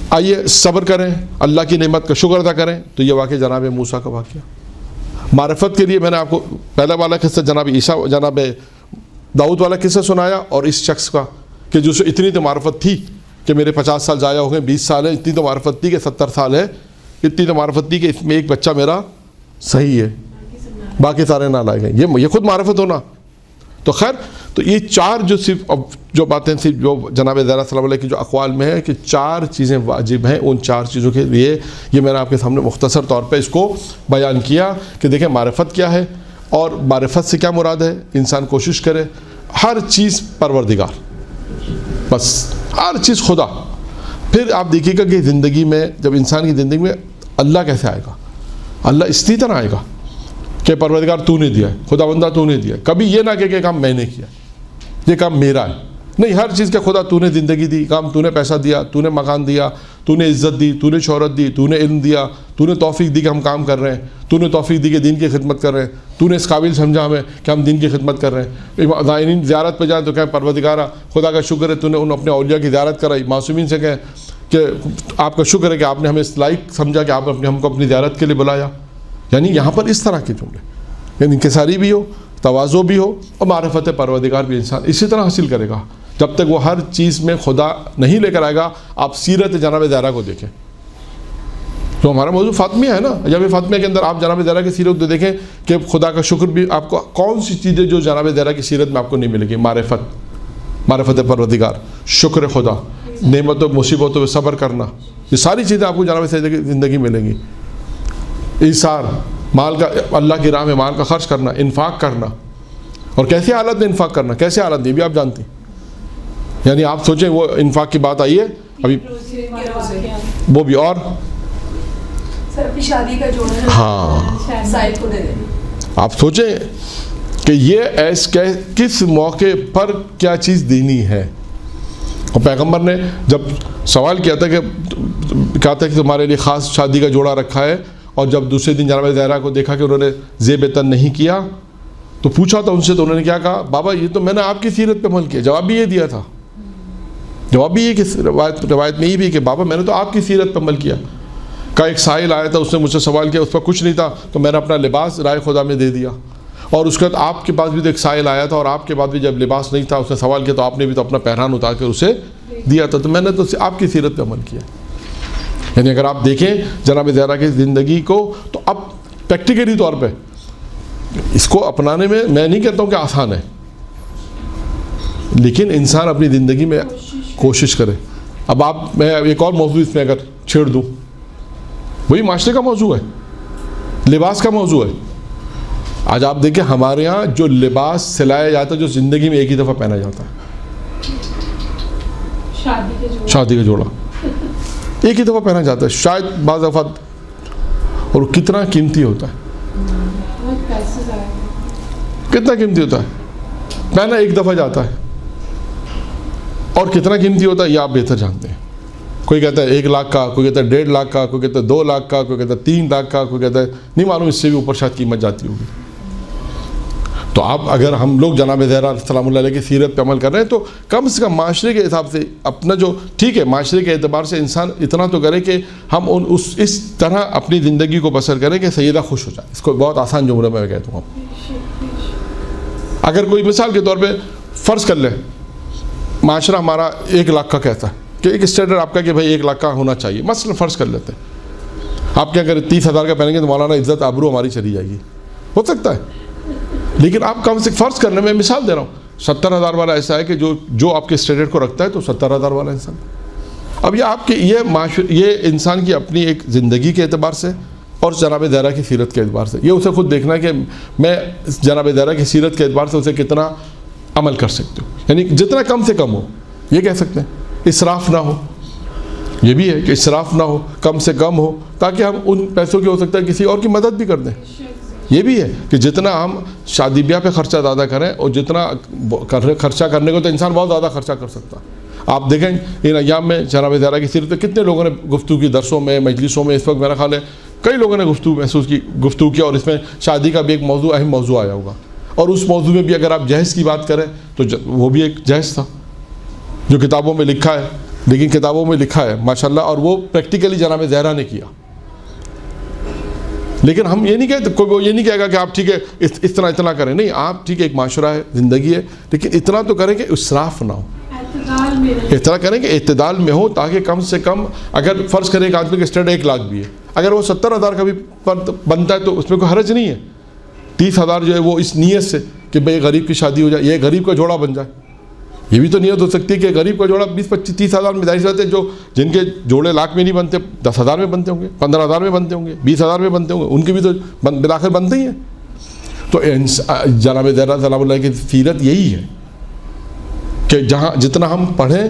آئیے صبر کریں, اللہ کی نعمت کا شکر ادا کریں, تو یہ واقعہ جناب موسیٰ کا واقعہ. معرفت کے لیے میں نے آپ کو پہلا والا قصہ جناب داؤد والا قصہ سنایا, اور اس شخص کا کہ جس سے اتنی تو معرفت تھی کہ میرے 50 سال ضائع ہو گئے, 20 سال ہیں, اتنی تو معرفت تھی کہ 70 سال ہے, اتنی تو معرفت تھی کہ اس میں ایک بچہ میرا صحیح ہے, باقی سارے نہ لائے گئے. یہ خود معرفت ہونا. تو خیر, تو یہ 4 جو صرف اب جو باتیں صرف جو جناب زہرا صلی اللہ علیہ کی جو اقوال میں ہے کہ 4 چیزیں واجب ہیں, ان 4 چیزوں کے لیے یہ میں نے آپ کے سامنے مختصر طور پہ اس کو بیان کیا کہ دیکھیں معرفت کیا ہے اور معرفت سے کیا مراد ہے. انسان کوشش کرے ہر چیز پروردگار, بس ہر چیز خدا. پھر آپ دیکھیے گا کہ زندگی میں جب انسان کی زندگی میں اللہ کیسے آئے گا, اللہ اس طرح آئے گا کہ پروردگار تو نے دیا ہے, خدا بندہ تو نے دیا ہے. کبھی یہ نہ کہ کام میں نے کیا, یہ کام میرا ہے, نہیں, ہر چیز کا خدا تو نے زندگی دی, کام تو نے پیسہ دیا, تو نے مکان دیا, تو نے عزت دی, تو نے شہرت دی, تو نے علم دیا, تو نے توفیق دی کہ ہم کام کر رہے ہیں, تو نے توفیق دی کہ دین کی خدمت کر رہے ہیں, تو نے اس قابل سمجھا ہمیں کہ ہم دین کی خدمت کر رہیں. زائرین زیارت پہ جائیں تو کہیں پروردگارہ خدا کا شکر ہے تو نے ان اپنے اولیاء کی زیارت کرائی. معصومین سے کہیں کہ آپ کا شکر ہے کہ آپ نے ہمیں اس لائق سمجھا کہ آپ نے ہم کو اپنی زیارت کے لیے بلایا. یعنی یہاں پر اس طرح کے جملے, یعنی انکساری بھی ہو, تواضع بھی ہو, اور معرفت پروردگار بھی انسان اسی طرح حاصل کرے گا جب تک وہ ہر چیز میں خدا نہیں لے کر آئے گا. آپ سیرت جناب زہرا کو دیکھیں, تو ہمارا موضوع فاطمیہ ہے نا, جب فاطمیہ کے اندر آپ جناب زہرا کی سیرت کو دیکھیں کہ خدا کا شکر بھی آپ کو کون سی چیزیں جو جناب زہرا کی سیرت میں آپ کو نہیں ملے گی. معرفت پروردگار, شکر خدا, نعمتوں مصیبتوں پہ صبر کرنا, یہ ساری چیزیں آپ کو جناب زندگی ملیں گی. ایثار, مال کا اللہ کی راہ میں مال کا خرچ کرنا, انفاق کرنا, اور کیسے حالت میں انفاق کرنا, کیسے حالت میں بھی آپ جانتے ہیں. یعنی آپ سوچیں وہ انفاق کی بات آئی ہے ابھی وہ بھی, اور سر اپنی شادی کا جو ہے ہاں سائد کو دے دیں. آپ سوچیں کہ یہ کس موقع پر کیا چیز دینی ہے. اور پیغمبر نے جب سوال کیا تھا کہ تمہارے لیے خاص شادی کا جوڑا رکھا ہے, اور جب دوسرے دن جناب زہرا کو دیکھا کہ انہوں نے زیب تن نہیں کیا تو پوچھا تھا ان سے, تو انہوں نے کیا کہا, بابا یہ تو میں نے آپ کی سیرت پہ عمل کیا. جواب بھی یہ دیا تھا, جواب بھی یہ کہ روایت میں یہ بھی کہ بابا میں نے تو آپ کی سیرت پہ عمل کیا. کا ایک سائل آیا تھا, اس نے مجھ سے سوال کیا, اس پر کچھ نہیں تھا تو میں نے اپنا لباس رائے خدا میں دے دیا. اور اس کے بعد آپ کے پاس بھی تو ایک سائل آیا تھا, اور آپ کے بعد بھی جب لباس نہیں تھا اس نے سوال کیا تو آپ نے بھی تو اپنا پہران اتار کر اسے دیا تھا. تو میں نے تو آپ کی سیرت پہ عمل کیا. یعنی اگر آپ دیکھیں جناب زہرا کی زندگی کو تو اب پریکٹیکلی طور پہ اس کو اپنانے میں نہیں کہتا ہوں کہ آسان ہے, لیکن انسان اپنی زندگی میں کوشش کرے. اب آپ میں ایک اور موضوع اس میں اگر چھیڑ دوں, وہی معاشرے کا موضوع ہے, لباس کا موضوع ہے. آج آپ دیکھیں ہمارے ہاں جو لباس سلایا جاتا ہے جو زندگی میں ایک ہی دفعہ پہنا جاتا ہے, شادی کا جوڑا ایک ہی دفعہ پہنا جاتا ہے شاید بعض دفعہ, اور کتنا قیمتی ہوتا ہے, کتنا قیمتی ہوتا ہے, پہنا ایک دفعہ جاتا ہے, اور کتنا قیمتی ہوتا ہے یہ آپ بہتر جانتے ہیں. کوئی کہتا ہے 1 لاکھ کا, کوئی کہتا ہے 1.5 لاکھ کا, کوئی کہتا ہے 2 لاکھ کا, کوئی کہتا ہے 3 لاکھ کا, کوئی کہتا ہے نہیں معلوم اس سے بھی اوپر شاید قیمت جاتی ہوگی. تو آپ اگر ہم لوگ جناب زہرا سلام اللہ علیہ کی سیرت پہ عمل کر رہے ہیں تو کم سے کم معاشرے کے حساب سے اپنا جو ٹھیک ہے معاشرے کے اعتبار سے انسان اتنا تو کرے کہ ہم اس طرح اپنی زندگی کو بسر کریں کہ سیدہ خوش ہو جائے. اس کو بہت آسان جملے میں کہتا ہوں. اگر کوئی مثال کے طور پہ فرض کر لیں معاشرہ ہمارا 1 لاکھ کا کہتا ہے, کہ ایک اسٹینڈرڈ آپ کا کہ بھائی 1 لاکھ کا ہونا چاہیے، مثلا فرض کر لیتے ہیں، آپ کیا کریں 30,000 کا پہنیں گے تو مولانا عزت آبرو ہماری چلی جائے گی، ہو سکتا ہے، لیکن آپ کم سے فرض کرنے میں مثال دے رہا ہوں 70,000 والا ایسا ہے کہ جو آپ کے اسٹینڈرڈ کو رکھتا ہے تو 70,000 والا انسان. اب یہ آپ کے یہ انسان کی اپنی ایک زندگی کے اعتبار سے اور جناب زہرا کی سیرت کے اعتبار سے، یہ اسے خود دیکھنا ہے کہ میں جناب زہرا کی سیرت کے اعتبار سے اسے کتنا عمل کر سکتے ہوں، یعنی جتنا کم سے کم ہو، یہ کہہ سکتے ہیں اسراف نہ ہو. یہ بھی ہے کہ اسراف نہ ہو، کم سے کم ہو، تاکہ ہم ان پیسوں کی ہو سکتا ہے کسی اور کی مدد بھی کر دیں. یہ بھی ہے کہ جتنا ہم شادی بیاہ پہ خرچہ زیادہ کریں، اور جتنا خرچہ کرنے کو تو انسان بہت زیادہ خرچہ کر سکتا. آپ دیکھیں ان ایام میں جناب زہرا کی سیرت پہ کتنے لوگوں نے گفتگو کی، درسوں میں، مجلسوں میں. اس وقت میرا خیال ہے کئی لوگوں نے گفتگو کیا، اور اس میں شادی کا بھی ایک موضوع، اہم موضوع آیا ہوگا. اور اس موضوع میں بھی اگر آپ جہیز کی بات کریں تو وہ بھی ایک جہیز تھا جو کتابوں میں لکھا ہے، لیکن کتابوں میں لکھا ہے ماشاءاللہ، اور وہ پریکٹیکلی جناب زہرا نے کیا. لیکن ہم یہ نہیں کہتے، کوئی یہ نہیں کہے گا کہ آپ ٹھیک ہے اتنا کریں، نہیں، آپ ٹھیک ہے ایک معاشرہ ہے، زندگی ہے، لیکن اتنا تو کریں کہ اسراف نہ ہو، اتنا کریں کہ اعتدال میں ہو، تاکہ کم سے کم اگر فرض کریں ایک آدمی کا اسٹینڈرڈ 1 لاکھ بھی ہے، اگر وہ 70,000 کا بھی بنتا ہے تو اس میں کوئی حرج نہیں ہے. 30,000 جو ہے وہ اس نیت سے کہ بھئی غریب کی شادی ہو جائے، یہ غریب کا جوڑا بن جائے، یہ بھی تو نیت ہو سکتی ہے کہ غریب کا جوڑا 20-25-30,000 میں ظاہر سی بات ہے، جو جن کے جوڑے لاکھ میں نہیں بنتے 10,000 میں بنتے ہوں گے، 15,000 میں بنتے ہوں گے، 20,000 میں بنتے ہوں گے، ان کے بھی تو بالآخر بنتے ہی ہیں. تو جناب زہرا سلام اللہ کی سیرت یہی ہے کہ جتنا ہم پڑھیں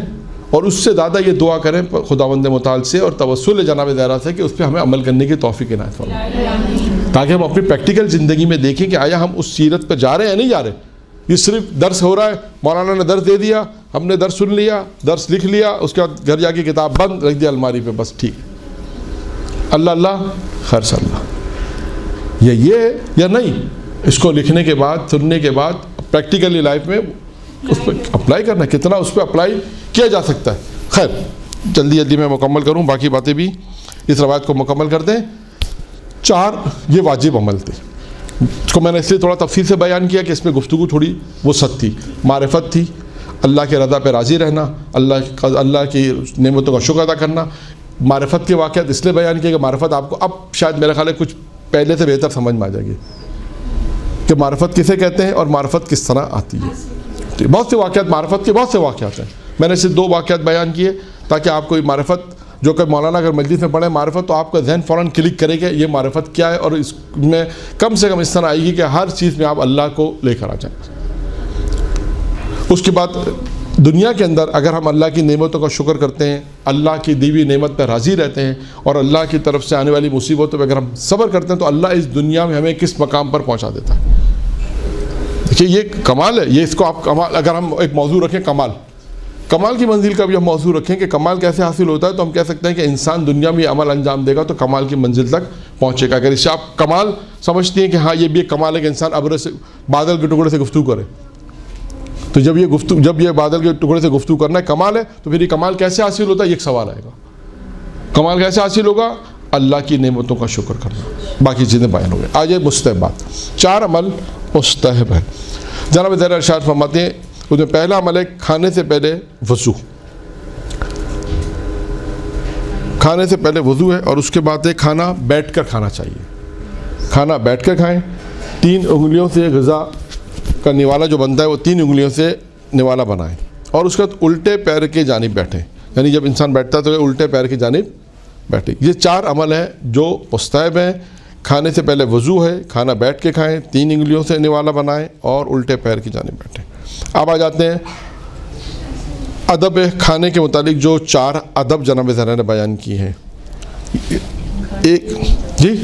اور اس سے زیادہ یہ دعا کریں خداوند متعال سے اور توسل جناب زہرا سے کہ اس پہ ہمیں عمل کرنے کی توفیق عنایت فرمائے، تاکہ ہم اپنی پریکٹیکل زندگی میں دیکھیں کہ آیا ہم اس سیرت پہ جا رہے ہیں یا نہیں جا رہے. یہ صرف درس ہو رہا ہے، مولانا نے درس دے دیا، ہم نے درس سن لیا، درس لکھ لیا، اس کے بعد گھر جا کے کتاب بند رکھ دیا الماری پہ، بس ٹھیک، اللہ اللہ خیر صلی اللہ، یہ یا نہیں. اس کو لکھنے کے بعد، سننے کے بعد پریکٹیکلی لائف میں اس پہ اپلائی کرنا ہے، کتنا اس پہ اپلائی کیا جا سکتا ہے. خیر جلدی میں مکمل کروں، باقی باتیں بھی اس روایت کو مکمل کر دیں. 4 یہ واجب عمل تھے، اس کو میں نے اس لیے تھوڑا تفصیل سے بیان کیا کہ اس میں گفتگو تھوڑی وسعت تھی. معرفت تھی، اللہ کے رضا پہ راضی رہنا، اللہ کی نعمتوں کا شکر ادا کرنا. معرفت کے واقعات اس لیے بیان کیا کہ معرفت آپ کو اب شاید میرا خیال ہے کچھ پہلے سے بہتر سمجھ میں آ جائے گی کہ معرفت کسے کہتے ہیں اور معرفت کس طرح آتی ہے. بہت سے واقعات، معرفت کے بہت سے واقعات ہیں، میں نے صرف 2 واقعات بیان کیے تاکہ آپ کو معرفت، جو کہ مولانا اگر مجلس میں پڑھیں معرفت، تو آپ کا ذہن فوراً کلک کرے کہ یہ معرفت کیا ہے، اور اس میں کم سے کم اس طرح آئے گی کہ ہر چیز میں آپ اللہ کو لے کر آ جائیں. اس کے بعد دنیا کے اندر اگر ہم اللہ کی نعمتوں کا شکر کرتے ہیں، اللہ کی دی ہوئی نعمت پہ راضی رہتے ہیں، اور اللہ کی طرف سے آنے والی مصیبتوں پہ اگر ہم صبر کرتے ہیں، تو اللہ اس دنیا میں ہمیں کس مقام پر پہنچا دیتا ہے. دیکھیے یہ کمال ہے، یہ اس کو آپ کمال، اگر ہم ایک موضوع رکھیں کمال کی منزل کا بھی ہم موضوع رکھیں کہ کمال کیسے حاصل ہوتا ہے، تو ہم کہہ سکتے ہیں کہ انسان دنیا میں عمل انجام دے گا تو کمال کی منزل تک پہنچے گا. اگر اس سے آپ کمال سمجھتی ہیں کہ ہاں یہ بھی ایک کمال ہے کہ انسان ابر سے، بادل کے ٹکڑے سے گفتگو کرے، تو جب یہ بادل کے ٹکڑے سے گفتگو کرنا ہے کمال ہے، تو پھر یہ کمال کیسے حاصل ہوتا ہے، یہ ایک سوال آئے گا. کمال کیسے حاصل ہوگا؟ اللہ کی نعمتوں کا شکر کرنا. باقی چیزیں بیان ہو گئی. آج مستحبات، 4 عمل مستحب ہے. جناب زہرا ارشاد فرماتے ہیں اس میں پہلا عمل ہے کھانے سے پہلے وضو. کھانے سے پہلے وضو ہے، اور اس کے بعد ہے کھانا بیٹھ کر کھانا چاہیے. کھانا بیٹھ کر کھائیں. 3 انگلیوں سے غذا کا نوالا جو بنتا ہے وہ 3 انگلیوں سے نوالا بنائیں، اور اس کے بعد الٹے پیر کی جانب بیٹھیں. یعنی جب انسان بیٹھتا ہے تو الٹے پیر کی جانب بیٹھے. یہ 4 عمل ہیں جو مستحب ہیں. کھانے سے پہلے وضو ہے، کھانا بیٹھ کے کھائیں، 3 انگلیوں سے نوالا بنائیں، اور الٹے پیر کی جانب بیٹھیں. اب آ جاتے ہیں ادب کھانے کے متعلق جو 4 ادب جناب زہرا نے بیان کی ہیں. ایک جی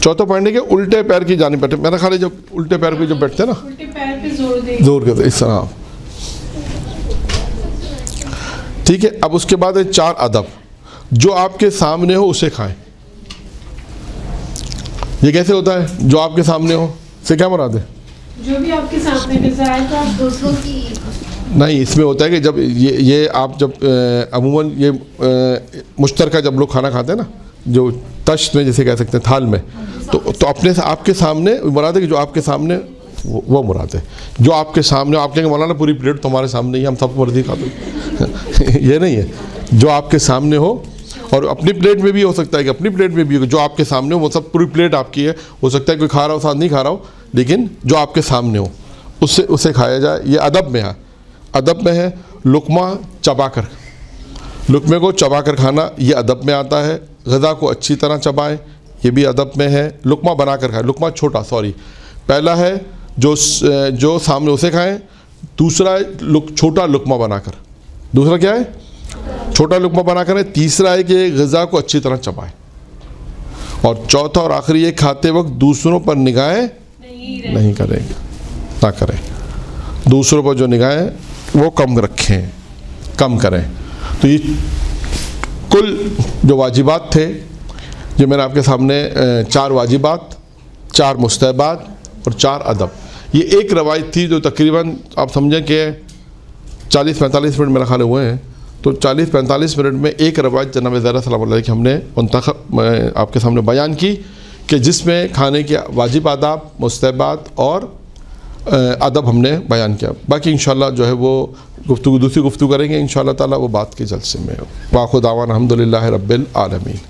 چوتھا پوائنٹ ہے کہ الٹے پیر کی جانب بیٹھے. میرا خیال ہے جب الٹے پیر پہ جب بیٹھتے ہیں نا، الٹے پیر پہ زور کرتے اس طرح. ٹھیک ہے. اب اس کے بعد ہے 4 ادب جو آپ کے سامنے ہو اسے کھائیں. یہ کیسے ہوتا ہے جو آپ کے سامنے ہو سے کیا مراد ہے؟ جو بھی آپ کے سامنے غذا ہے تو آپ دوسروں کی نہیں، اس میں ہوتا ہے کہ جب یہ آپ جب عموماً یہ مشترکہ جب لوگ کھانا کھاتے ہیں نا، جو تشت میں جیسے کہہ سکتے ہیں تھال میں، تو اپنے سے آپ کے سامنے مراد ہے کہ جو آپ کے سامنے وہ مراد ہے جو آپ کے سامنے. آپ کہیں گے مولانا پوری پلیٹ تمہارے سامنے ہی ہم سب مرضی کھاتے ہیں. یہ نہیں ہے جو آپ کے سامنے ہو, اور اپنی پلیٹ میں بھی ہو سکتا ہے کہ اپنی پلیٹ میں بھی ہو, جو آپ کے سامنے ہو وہ سب پوری پلیٹ آپ کی ہے, ہو سکتا ہے کوئی کھا رہا ہو ساتھ نہیں کھا رہا ہو, لیکن جو آپ کے سامنے ہو اسے کھایا جائے. یہ ادب میں ہے, ادب میں ہے. لقمہ چبا کر, لقمے کو چبا کر کھانا یہ ادب میں آتا ہے. غذا کو اچھی طرح چبائیں یہ بھی ادب میں ہے. لقمہ بنا کر کھائیں, لقمہ چھوٹا, پہلا ہے جو سامنے اسے کھائیں, دوسرا ہے چھوٹا لقمہ بنا کر, دوسرا کیا ہے چھوٹا لقمہ بنا کر, تیسرا ہے کہ غذا کو اچھی طرح چبائیں, اور چوتھا اور آخری یہ کھاتے وقت دوسروں پر نگاہیں نہیں کریں, نہ کریں. دوسروں پر جو نگاہیں وہ کم رکھیں, کم کریں. تو یہ کل جو واجبات تھے, جو میں نے آپ کے سامنے 4 واجبات, 4 مستحبات اور 4 ادب, یہ ایک روایت تھی جو تقریباً آپ سمجھیں کہ 40-45 منٹ میرا خیال ہوئے ہیں. تو 40-45 منٹ میں ایک روایت جناب زہرا سلام اللہ علیہ کی ہم نے منتخب آپ کے سامنے بیان کی, کہ جس میں کھانے کے واجب آداب, مستحبات اور ادب ہم نے بیان کیا. باقی انشاءاللہ جو ہے وہ دوسری گفتگو کریں گے انشاءاللہ تعالیٰ, وہ بات کے جلسے میں. واخر دعوانا الحمدللہ رب العالمین.